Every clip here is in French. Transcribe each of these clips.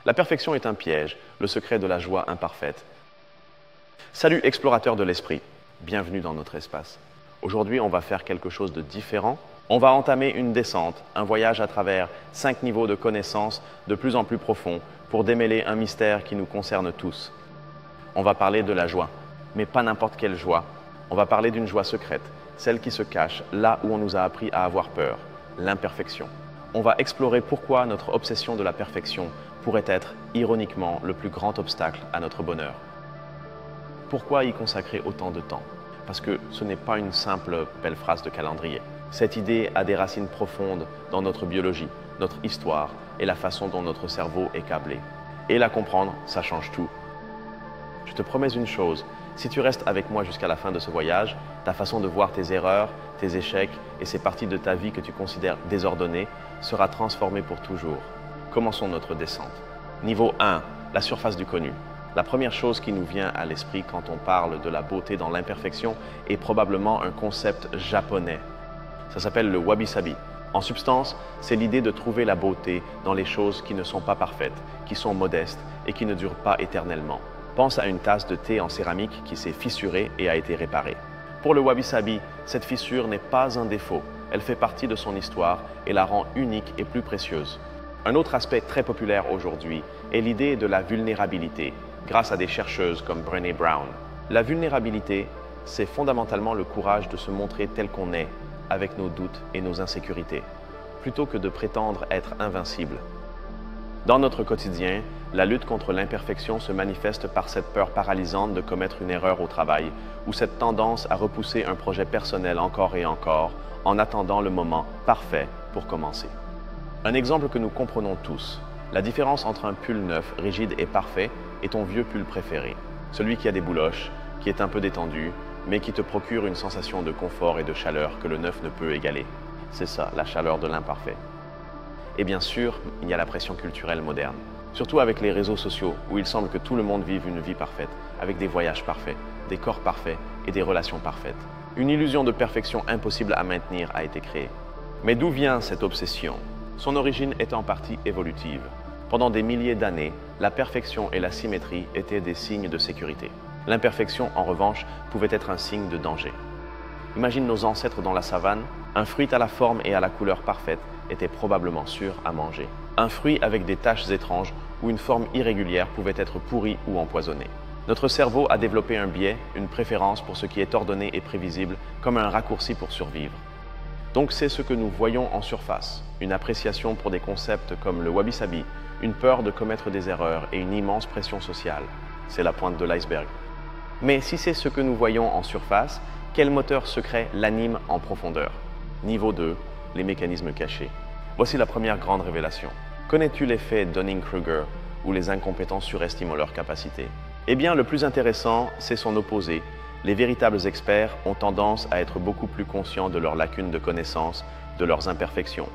La perfection est un piège, le secret de la joie imparfaite. Salut explorateurs de l'esprit, bienvenue dans notre espace. Aujourd'hui, on va faire quelque chose de différent. On va entamer une descente, un voyage à travers 5 niveaux de connaissances de plus en plus profonds pour démêler un mystère qui nous concerne tous. On va parler de la joie, mais pas n'importe quelle joie. On va parler d'une joie secrète, celle qui se cache là où on nous a appris à avoir peur, l'imperfection. On va explorer pourquoi notre obsession de la perfection pourrait être, ironiquement, le plus grand obstacle à notre bonheur. Pourquoi y consacrer autant de temps? Parce que ce n'est pas une simple belle phrase de calendrier. Cette idée a des racines profondes dans notre biologie, notre histoire et la façon dont notre cerveau est câblé. Et la comprendre, ça change tout. Je te promets une chose, si tu restes avec moi jusqu'à la fin de ce voyage, ta façon de voir tes erreurs, tes échecs et ces parties de ta vie que tu considères désordonnées sera transformée pour toujours. Commençons notre descente. Niveau 1, la surface du connu. La première chose qui nous vient à l'esprit quand on parle de la beauté dans l'imperfection est probablement un concept japonais. Ça s'appelle le wabi-sabi. En substance, c'est l'idée de trouver la beauté dans les choses qui ne sont pas parfaites, qui sont modestes et qui ne durent pas éternellement. Pense à une tasse de thé en céramique qui s'est fissurée et a été réparée. Pour le wabi-sabi, cette fissure n'est pas un défaut. Elle fait partie de son histoire et la rend unique et plus précieuse. Un autre aspect très populaire aujourd'hui est l'idée de la vulnérabilité, grâce à des chercheuses comme Brené Brown. La vulnérabilité, c'est fondamentalement le courage de se montrer tel qu'on est, avec nos doutes et nos insécurités, plutôt que de prétendre être invincible. Dans notre quotidien, la lutte contre l'imperfection se manifeste par cette peur paralysante de commettre une erreur au travail ou cette tendance à repousser un projet personnel encore et encore en attendant le moment parfait pour commencer. Un exemple que nous comprenons tous, la différence entre un pull neuf, rigide et parfait et ton vieux pull préféré, celui qui a des bouloches, qui est un peu détendu, mais qui te procure une sensation de confort et de chaleur que le neuf ne peut égaler. C'est ça, la chaleur de l'imparfait. Et bien sûr, il y a la pression culturelle moderne. Surtout avec les réseaux sociaux, où il semble que tout le monde vive une vie parfaite, avec des voyages parfaits, des corps parfaits et des relations parfaites. Une illusion de perfection impossible à maintenir a été créée. Mais d'où vient cette obsession? Son origine est en partie évolutive. Pendant des milliers d'années, la perfection et la symétrie étaient des signes de sécurité. L'imperfection, en revanche, pouvait être un signe de danger. Imagine nos ancêtres dans la savane. Un fruit à la forme et à la couleur parfaite était probablement sûr à manger. Un fruit avec des taches étranges ou une forme irrégulière pouvait être pourri ou empoisonné. Notre cerveau a développé un biais, une préférence pour ce qui est ordonné et prévisible, comme un raccourci pour survivre. Donc c'est ce que nous voyons en surface, une appréciation pour des concepts comme le wabi-sabi, une peur de commettre des erreurs et une immense pression sociale. C'est la pointe de l'iceberg. Mais si c'est ce que nous voyons en surface, quel moteur secret l'anime en profondeur? Niveau 2, les mécanismes cachés. Voici la première grande révélation. Connais-tu l'effet Dunning-Kruger, où les incompétents surestiment leurs capacités? Eh bien, le plus intéressant, c'est son opposé. Les véritables experts ont tendance à être beaucoup plus conscients de leurs lacunes de connaissance, de leurs imperfections.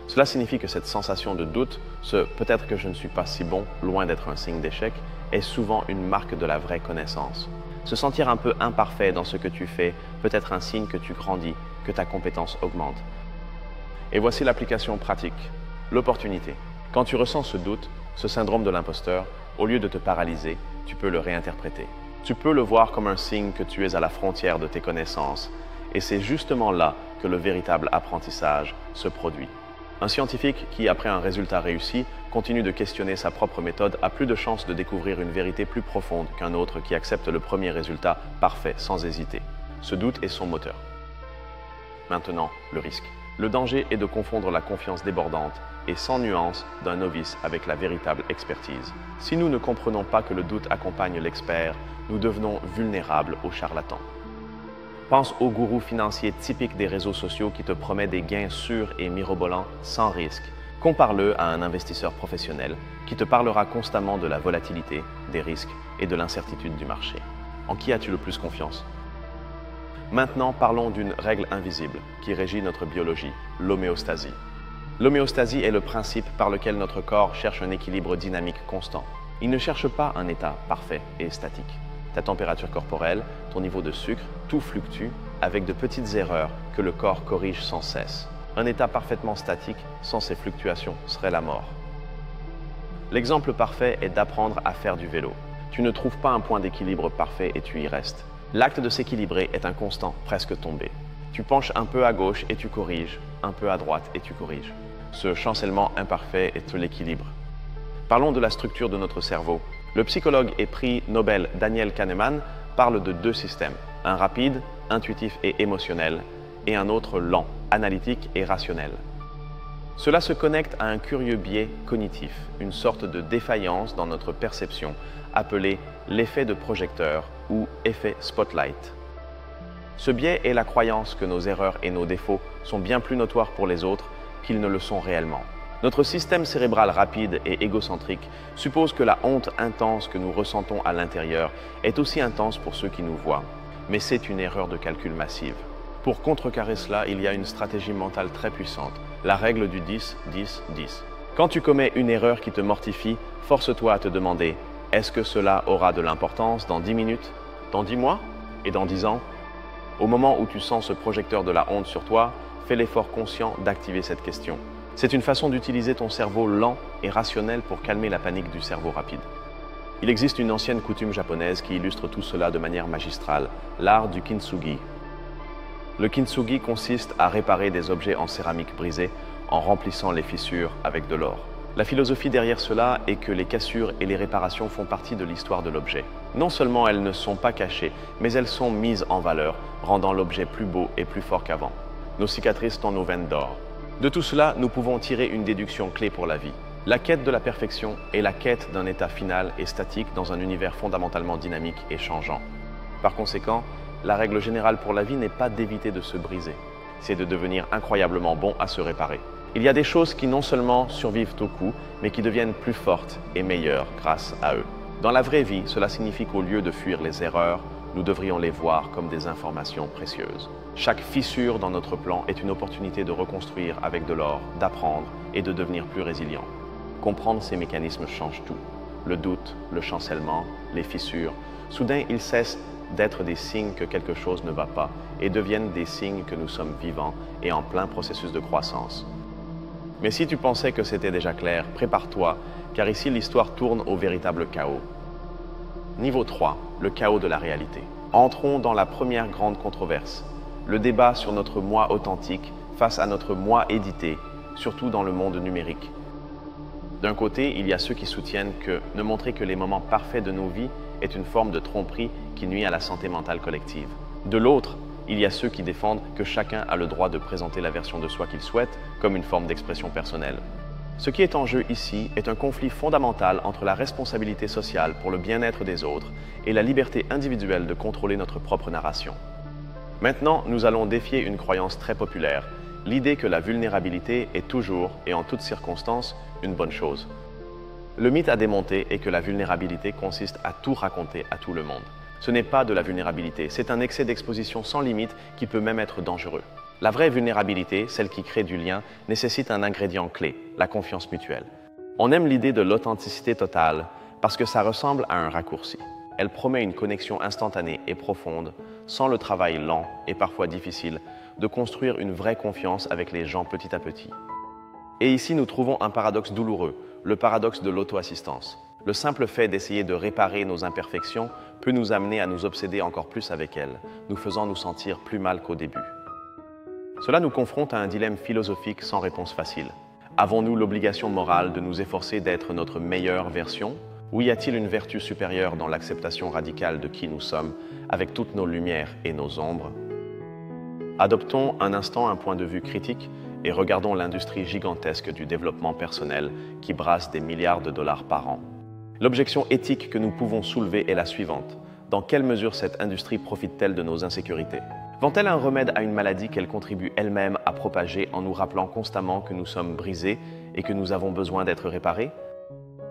Cela signifie que cette sensation de doute, ce « peut-être que je ne suis pas si bon », loin d'être un signe d'échec, est souvent une marque de la vraie connaissance. Se sentir un peu imparfait dans ce que tu fais peut être un signe que tu grandis, que ta compétence augmente. Et voici l'application pratique, l'opportunité. Quand tu ressens ce doute, ce syndrome de l'imposteur, au lieu de te paralyser, tu peux le réinterpréter. Tu peux le voir comme un signe que tu es à la frontière de tes connaissances. Et c'est justement là que le véritable apprentissage se produit. Un scientifique qui, après un résultat réussi, continue de questionner sa propre méthode a plus de chances de découvrir une vérité plus profonde qu'un autre qui accepte le premier résultat parfait sans hésiter. Ce doute est son moteur. Maintenant, le risque. Le danger est de confondre la confiance débordante et sans nuance d'un novice avec la véritable expertise. Si nous ne comprenons pas que le doute accompagne l'expert, nous devenons vulnérables aux charlatans. Pense au gourou financier typique des réseaux sociaux qui te promet des gains sûrs et mirobolants sans risque. Compare-le à un investisseur professionnel qui te parlera constamment de la volatilité, des risques et de l'incertitude du marché. En qui as-tu le plus confiance? Maintenant, parlons d'une règle invisible qui régit notre biologie, l'homéostasie. L'homéostasie est le principe par lequel notre corps cherche un équilibre dynamique constant. Il ne cherche pas un état parfait et statique. Ta température corporelle, ton niveau de sucre, tout fluctue avec de petites erreurs que le corps corrige sans cesse. Un état parfaitement statique, sans ces fluctuations, serait la mort. L'exemple parfait est d'apprendre à faire du vélo. Tu ne trouves pas un point d'équilibre parfait et tu y restes. L'acte de s'équilibrer est un constant, presque tombé. Tu penches un peu à gauche et tu corriges, un peu à droite et tu corriges. Ce chancellement imparfait est l'équilibre. Parlons de la structure de notre cerveau. Le psychologue et prix Nobel Daniel Kahneman parle de deux systèmes, un rapide, intuitif et émotionnel, et un autre lent, analytique et rationnel. Cela se connecte à un curieux biais cognitif, une sorte de défaillance dans notre perception, appelée l'effet de projecteur ou effet spotlight. Ce biais est la croyance que nos erreurs et nos défauts sont bien plus notoires pour les autres qu'ils ne le sont réellement. Notre système cérébral rapide et égocentrique suppose que la honte intense que nous ressentons à l'intérieur est aussi intense pour ceux qui nous voient. Mais c'est une erreur de calcul massive. Pour contrecarrer cela, il y a une stratégie mentale très puissante, la règle du 10, 10, 10. Quand tu commets une erreur qui te mortifie, force-toi à te demander « Est-ce que cela aura de l'importance dans 10 minutes, dans 10 mois et dans 10 ans ?» Au moment où tu sens ce projecteur de la honte sur toi, fais l'effort conscient d'activer cette question. C'est une façon d'utiliser ton cerveau lent et rationnel pour calmer la panique du cerveau rapide. Il existe une ancienne coutume japonaise qui illustre tout cela de manière magistrale, l'art du kintsugi. Le kintsugi consiste à réparer des objets en céramique brisés en remplissant les fissures avec de l'or. La philosophie derrière cela est que les cassures et les réparations font partie de l'histoire de l'objet. Non seulement elles ne sont pas cachées, mais elles sont mises en valeur, rendant l'objet plus beau et plus fort qu'avant. Nos cicatrices sont nos veines d'or. De tout cela, nous pouvons tirer une déduction clé pour la vie. La quête de la perfection est la quête d'un état final et statique dans un univers fondamentalement dynamique et changeant. Par conséquent, la règle générale pour la vie n'est pas d'éviter de se briser, c'est de devenir incroyablement bon à se réparer. Il y a des choses qui non seulement survivent au coup, mais qui deviennent plus fortes et meilleures grâce à eux. Dans la vraie vie, cela signifie qu'au lieu de fuir les erreurs, nous devrions les voir comme des informations précieuses. Chaque fissure dans notre plan est une opportunité de reconstruire avec de l'or, d'apprendre et de devenir plus résilient. Comprendre ces mécanismes change tout. Le doute, le chancellement, les fissures, soudain ils cessent d'être des signes que quelque chose ne va pas et deviennent des signes que nous sommes vivants et en plein processus de croissance. Mais si tu pensais que c'était déjà clair, prépare-toi, car ici l'histoire tourne au véritable chaos. Niveau 3, le chaos de la réalité. Entrons dans la première grande controverse, le débat sur notre moi authentique face à notre moi édité, surtout dans le monde numérique. D'un côté, il y a ceux qui soutiennent que ne montrer que les moments parfaits de nos vies est une forme de tromperie qui nuit à la santé mentale collective. De l'autre, il y a ceux qui défendent que chacun a le droit de présenter la version de soi qu'il souhaite comme une forme d'expression personnelle. Ce qui est en jeu ici est un conflit fondamental entre la responsabilité sociale pour le bien-être des autres et la liberté individuelle de contrôler notre propre narration. Maintenant, nous allons défier une croyance très populaire, l'idée que la vulnérabilité est toujours et en toutes circonstances une bonne chose. Le mythe à démonter est que la vulnérabilité consiste à tout raconter à tout le monde. Ce n'est pas de la vulnérabilité, c'est un excès d'exposition sans limite qui peut même être dangereux. La vraie vulnérabilité, celle qui crée du lien, nécessite un ingrédient clé, la confiance mutuelle. On aime l'idée de l'authenticité totale parce que ça ressemble à un raccourci. Elle promet une connexion instantanée et profonde, sans le travail lent et parfois difficile de construire une vraie confiance avec les gens petit à petit. Et ici, nous trouvons un paradoxe douloureux, le paradoxe de l'auto-assistance. Le simple fait d'essayer de réparer nos imperfections peut nous amener à nous obséder encore plus avec elles, nous faisant nous sentir plus mal qu'au début. Cela nous confronte à un dilemme philosophique sans réponse facile. Avons-nous l'obligation morale de nous efforcer d'être notre meilleure version? Ou y a-t-il une vertu supérieure dans l'acceptation radicale de qui nous sommes, avec toutes nos lumières et nos ombres? Adoptons un instant un point de vue critique et regardons l'industrie gigantesque du développement personnel qui brasse des milliards de dollars par an. L'objection éthique que nous pouvons soulever est la suivante. Dans quelle mesure cette industrie profite-t-elle de nos insécurités? Vend-elle un remède à une maladie qu'elle contribue elle-même à propager en nous rappelant constamment que nous sommes brisés et que nous avons besoin d'être réparés?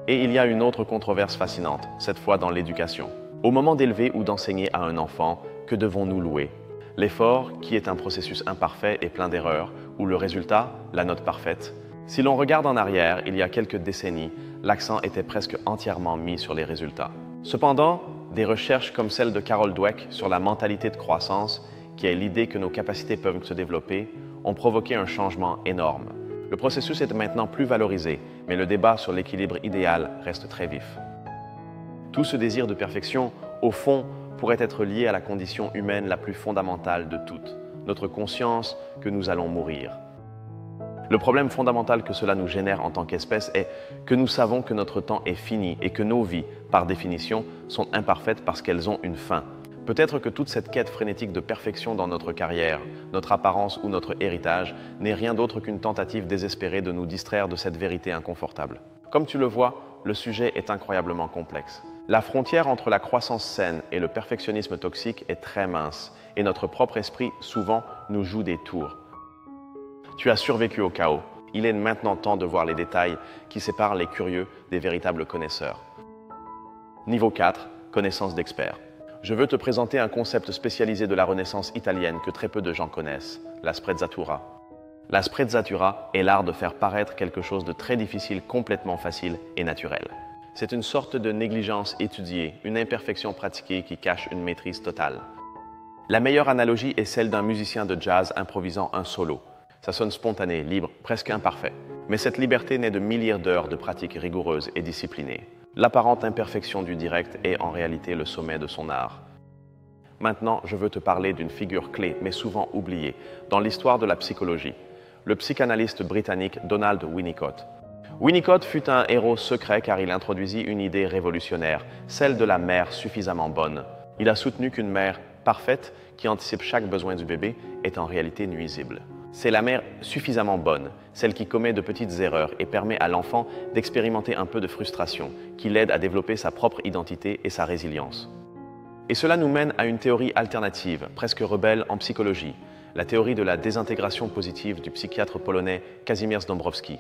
Et il y a une autre controverse fascinante, cette fois dans l'éducation. Au moment d'élever ou d'enseigner à un enfant, que devons-nous louer? L'effort, qui est un processus imparfait et plein d'erreurs, ou le résultat, la note parfaite? Si l'on regarde en arrière, il y a quelques décennies, l'accent était presque entièrement mis sur les résultats. Cependant, des recherches comme celle de Carol Dweck sur la mentalité de croissance, qui est l'idée que nos capacités peuvent se développer, ont provoqué un changement énorme. Le processus est maintenant plus valorisé, mais le débat sur l'équilibre idéal reste très vif. Tout ce désir de perfection, au fond, pourrait être lié à la condition humaine la plus fondamentale de toutes, notre conscience que nous allons mourir. Le problème fondamental que cela nous génère en tant qu'espèce est que nous savons que notre temps est fini et que nos vies, par définition, sont imparfaites parce qu'elles ont une fin. Peut-être que toute cette quête frénétique de perfection dans notre carrière, notre apparence ou notre héritage n'est rien d'autre qu'une tentative désespérée de nous distraire de cette vérité inconfortable. Comme tu le vois, le sujet est incroyablement complexe. La frontière entre la croissance saine et le perfectionnisme toxique est très mince, et notre propre esprit, souvent, nous joue des tours. Tu as survécu au chaos. Il est maintenant temps de voir les détails qui séparent les curieux des véritables connaisseurs. Niveau 4, connaissance d'experts. Je veux te présenter un concept spécialisé de la Renaissance italienne que très peu de gens connaissent, la sprezzatura. La sprezzatura est l'art de faire paraître quelque chose de très difficile complètement facile et naturel. C'est une sorte de négligence étudiée, une imperfection pratiquée qui cache une maîtrise totale. La meilleure analogie est celle d'un musicien de jazz improvisant un solo. Ça sonne spontané, libre, presque imparfait. Mais cette liberté naît de milliers d'heures de pratique rigoureuse et disciplinée. L'apparente imperfection du direct est en réalité le sommet de son art. Maintenant, je veux te parler d'une figure clé, mais souvent oubliée, dans l'histoire de la psychologie. Le psychanalyste britannique Donald Winnicott. Winnicott fut un héros secret car il introduisit une idée révolutionnaire, celle de la mère suffisamment bonne. Il a soutenu qu'une mère parfaite, qui anticipe chaque besoin du bébé, est en réalité nuisible. C'est la mère suffisamment bonne, celle qui commet de petites erreurs et permet à l'enfant d'expérimenter un peu de frustration, qui l'aide à développer sa propre identité et sa résilience. Et cela nous mène à une théorie alternative, presque rebelle en psychologie, la théorie de la désintégration positive du psychiatre polonais Kazimierz Dąbrowski.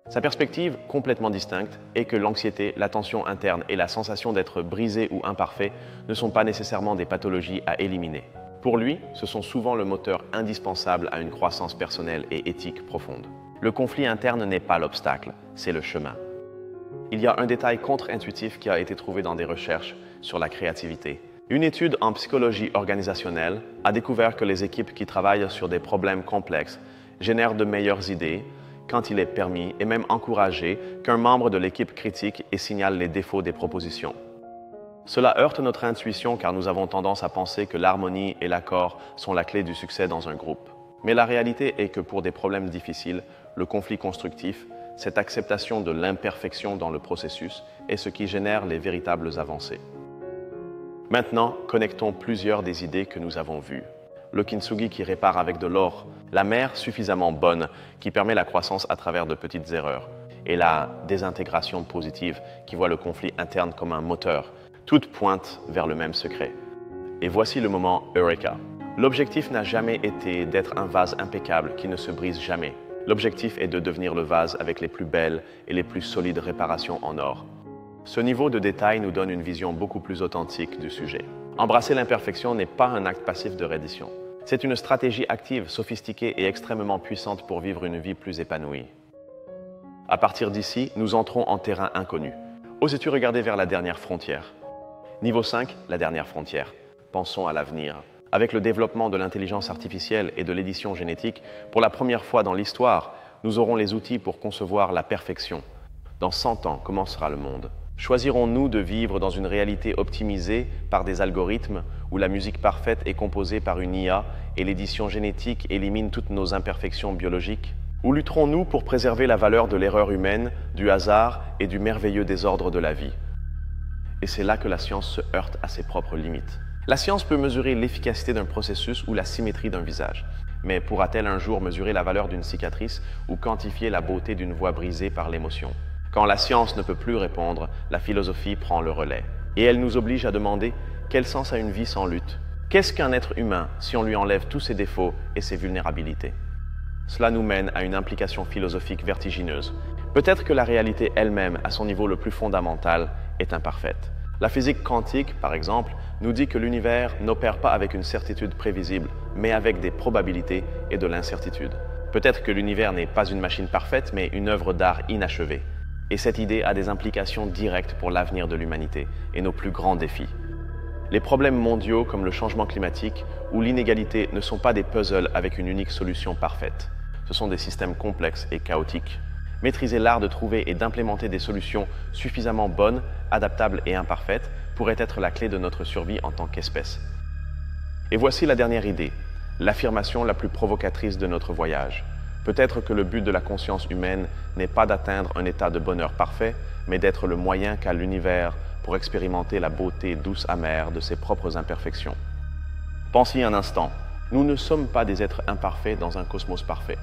Sa perspective, complètement distincte, est que l'anxiété, la tension interne et la sensation d'être brisé ou imparfait ne sont pas nécessairement des pathologies à éliminer. Pour lui, ce sont souvent le moteur indispensable à une croissance personnelle et éthique profonde. Le conflit interne n'est pas l'obstacle, c'est le chemin. Il y a un détail contre-intuitif qui a été trouvé dans des recherches sur la créativité. Une étude en psychologie organisationnelle a découvert que les équipes qui travaillent sur des problèmes complexes génèrent de meilleures idées quand il est permis et même encouragé qu'un membre de l'équipe critique et signale les défauts des propositions. Cela heurte notre intuition car nous avons tendance à penser que l'harmonie et l'accord sont la clé du succès dans un groupe. Mais la réalité est que pour des problèmes difficiles, le conflit constructif, cette acceptation de l'imperfection dans le processus, est ce qui génère les véritables avancées. Maintenant, connectons plusieurs des idées que nous avons vues. Le kintsugi qui répare avec de l'or, la mère suffisamment bonne qui permet la croissance à travers de petites erreurs, et la désintégration positive qui voit le conflit interne comme un moteur. Toutes pointent vers le même secret. Et voici le moment Eureka. L'objectif n'a jamais été d'être un vase impeccable qui ne se brise jamais. L'objectif est de devenir le vase avec les plus belles et les plus solides réparations en or. Ce niveau de détail nous donne une vision beaucoup plus authentique du sujet. Embrasser l'imperfection n'est pas un acte passif de reddition. C'est une stratégie active, sophistiquée et extrêmement puissante pour vivre une vie plus épanouie. À partir d'ici, nous entrons en terrain inconnu. Oses-tu regarder vers la dernière frontière ? Niveau 5, la dernière frontière. Pensons à l'avenir. Avec le développement de l'intelligence artificielle et de l'édition génétique, pour la première fois dans l'histoire, nous aurons les outils pour concevoir la perfection. Dans 100 ans, comment sera le monde ? Choisirons-nous de vivre dans une réalité optimisée par des algorithmes où la musique parfaite est composée par une IA et l'édition génétique élimine toutes nos imperfections biologiques ? Ou lutterons-nous pour préserver la valeur de l'erreur humaine, du hasard et du merveilleux désordre de la vie ? Et c'est là que la science se heurte à ses propres limites. La science peut mesurer l'efficacité d'un processus ou la symétrie d'un visage. Mais pourra-t-elle un jour mesurer la valeur d'une cicatrice ou quantifier la beauté d'une voix brisée par l'émotion ? Quand la science ne peut plus répondre, la philosophie prend le relais. Et elle nous oblige à demander quel sens a une vie sans lutte ? Qu'est-ce qu'un être humain si on lui enlève tous ses défauts et ses vulnérabilités ? Cela nous mène à une implication philosophique vertigineuse. Peut-être que la réalité elle-même, à son niveau le plus fondamental, est imparfaite. La physique quantique, par exemple, nous dit que l'univers n'opère pas avec une certitude prévisible, mais avec des probabilités et de l'incertitude. Peut-être que l'univers n'est pas une machine parfaite, mais une œuvre d'art inachevée. Et cette idée a des implications directes pour l'avenir de l'humanité et nos plus grands défis. Les problèmes mondiaux comme le changement climatique ou l'inégalité ne sont pas des puzzles avec une unique solution parfaite. Ce sont des systèmes complexes et chaotiques. Maîtriser l'art de trouver et d'implémenter des solutions suffisamment bonnes, adaptables et imparfaites pourrait être la clé de notre survie en tant qu'espèce. Et voici la dernière idée, l'affirmation la plus provocatrice de notre voyage. Peut-être que le but de la conscience humaine n'est pas d'atteindre un état de bonheur parfait, mais d'être le moyen qu'a l'univers pour expérimenter la beauté douce amère de ses propres imperfections. Pensez un instant, nous ne sommes pas des êtres imparfaits dans un cosmos parfait.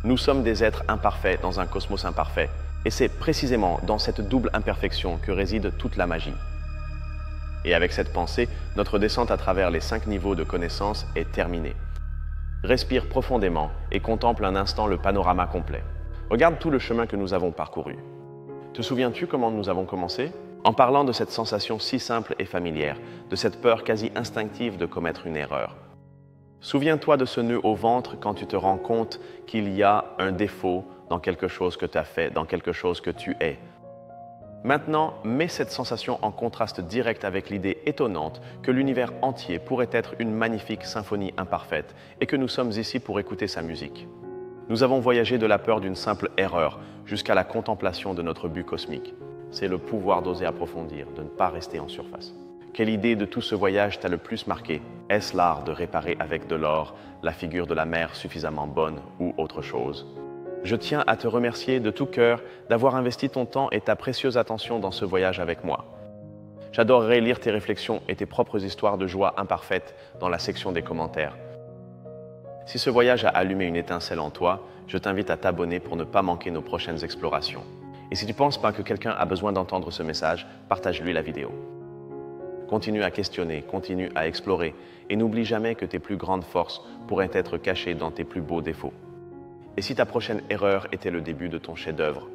Nous sommes des êtres imparfaits dans un cosmos imparfait. Et c'est précisément dans cette double imperfection que réside toute la magie. Et avec cette pensée, notre descente à travers les 5 niveaux de connaissance est terminée. Respire profondément et contemple un instant le panorama complet. Regarde tout le chemin que nous avons parcouru. Te souviens-tu comment nous avons commencé? En parlant de cette sensation si simple et familière, de cette peur quasi instinctive de commettre une erreur. Souviens-toi de ce nœud au ventre quand tu te rends compte qu'il y a un défaut dans quelque chose que tu as fait, dans quelque chose que tu es. Maintenant, mets cette sensation en contraste direct avec l'idée étonnante que l'univers entier pourrait être une magnifique symphonie imparfaite et que nous sommes ici pour écouter sa musique. Nous avons voyagé de la peur d'une simple erreur jusqu'à la contemplation de notre but cosmique. C'est le pouvoir d'oser approfondir, de ne pas rester en surface. Quelle idée de tout ce voyage t'a le plus marqué? Est-ce l'art de réparer avec de l'or la figure de la mer suffisamment bonne ou autre chose? Je tiens à te remercier de tout cœur d'avoir investi ton temps et ta précieuse attention dans ce voyage avec moi. J'adorerais lire tes réflexions et tes propres histoires de joie imparfaites dans la section des commentaires. Si ce voyage a allumé une étincelle en toi, je t'invite à t'abonner pour ne pas manquer nos prochaines explorations. Et si tu ne penses pas que quelqu'un a besoin d'entendre ce message, partage-lui la vidéo. Continue à questionner, continue à explorer et n'oublie jamais que tes plus grandes forces pourraient être cachées dans tes plus beaux défauts. Et si ta prochaine erreur était le début de ton chef-d'œuvre,